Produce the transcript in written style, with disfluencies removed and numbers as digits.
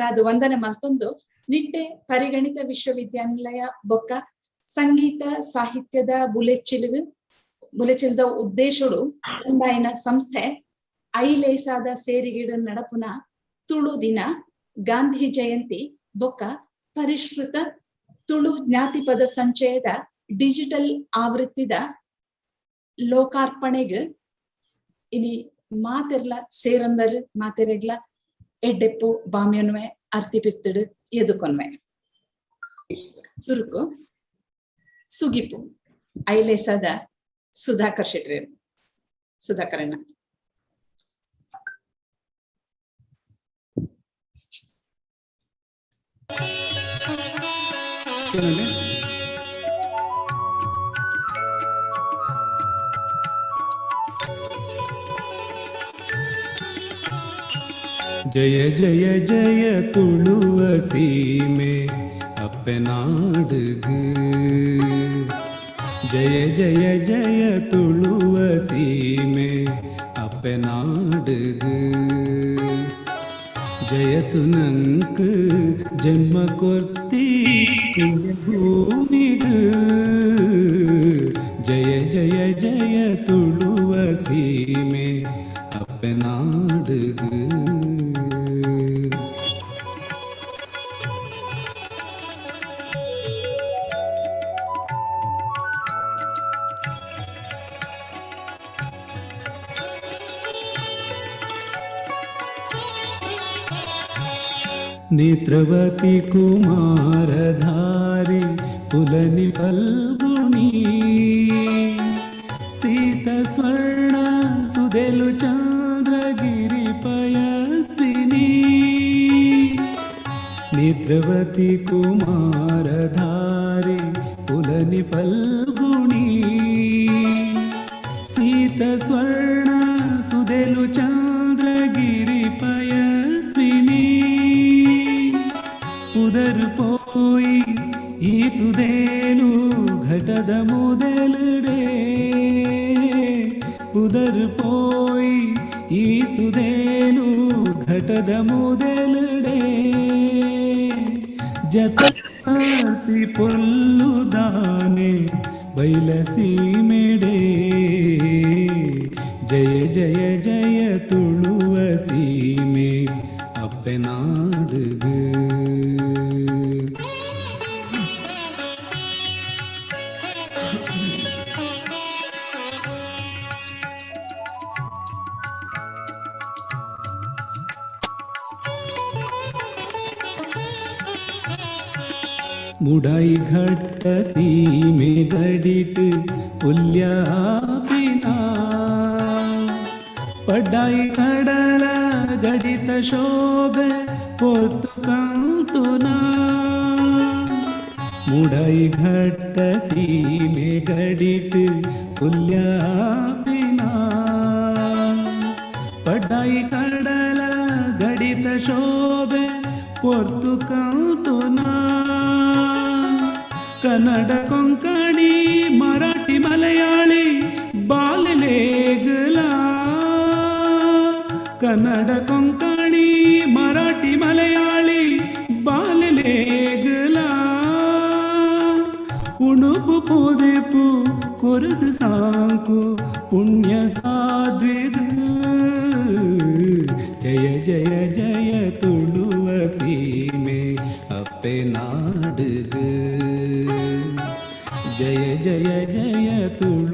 ಅದು ವಂದನೆ ಮಲ್ತೊಂದು ನಿಟ್ಟೆ ಪರಿಗಣಿತ ವಿಶ್ವವಿದ್ಯಾನಿಲಯ ಬೊಕ್ಕ ಸಂಗೀತ ಸಾಹಿತ್ಯದ ಬುಲೆಚಿಲ್ದ ಉದ್ದೇಶಡು ಉಂಡಾಯಿನ ಸಂಸ್ಥೆ ಐಲೇಸಾದ ಸೇರಿಗಿಡು ನಡಪುನ ತುಳು ದಿನ ಗಾಂಧಿ ಜಯಂತಿ ಬೊಕ್ಕ ಪರಿಷ್ಕೃತ ತುಳು ಜ್ಞಾತಿಪದ ಸಂಚಯದ ಡಿಜಿಟಲ್ ಆವೃತ್ತಿದ ಲೋಕಾರ್ಪಣೆಗೆ ಇನಿ ಮಾತೆರ್ಲ ಸೇರಂದರ್ ಮಾತೆರೆಗ್ಲ ಎಡ್ಡೆಪ್ಪು ಬಾಮ್ಯನ್ವೆ ಅರ್ತಿಪಿರ್ತಿಡು ಎದುಕೊನ್ವೆ ಸುರುಕು ಸುಗಿಪು ಐಲೇಸದ ಸುಧಾಕರ್ ಶೆಟ್ಟಿ ಸುಧಾಕರಣ್ಣ ಜಯ ಜಯ ಜಯ ತುಳುವ ಸೀಮೆ ಅಪ್ಪನಾಡುಗು ಜಯ ಜಯ ಜಯ ತುಳುವ ಸೀಮೆ ಅಪ್ಪನಾಡುಗು ಜಯತು ನಂಕ್ ಜನ್ಮ ಕೊರ್ತಿ ಭೂಮಿಗು ಜಯ ಜಯ ಜಯ ತುಳುವ ಸೀಮೆ ಅಪ್ಪನಾಡುಗು नेत्रवती कुमारधारी पुलनि फल्गुनी सीत स्वर्ण सुदेलु चंद्रगिरि पयस्विनी नेत्रवती कुमारधारी पुलनि फल्गुनी सीत स्वर्ण सुदेलु चंद्रगिरि पयस्विनी ಉದರ್ ಪೋಯಿ ಈ ಸುದೇನು ಘಟದ ಮೊದಲಡೆ ಉದರ್ ಪೋಯಿ ಈ ಸುದೇನು ಘಟದ ಮೊದಲಡೆ ಜತಿ ಪೊಲ್ಲುದಾನೆ ಬೈಲಸಿ ಮೆಡೆ ಜಯ ಜಯ ಜಯ ತುಳುವ ಸೀಮೆ ಅಪ್ಪನಾಡುಗು मुडाई घट्ट सीमे गडिट पुल्यापिना पड्डाई कಡಲ गडित शोभे पोतु कांतुना मुडाई घट्ट सीमे गडिट पुल्यापिना पड्डाई कಡಲ गडित शोभे पोतु कांतुना कन्नड कोंकणी मराठी मलयाळी बाललेगला कन्नड कोंकणी मराठी मलयाळी बाललेगला उणुपु पोदेपु कोरदु सांಕು पुण्य साध्विद जय जय जय तुಳುವ ಸೀಮೆ ಅಪ್ಪೆನಾಡುಗು जय जय जय तुळु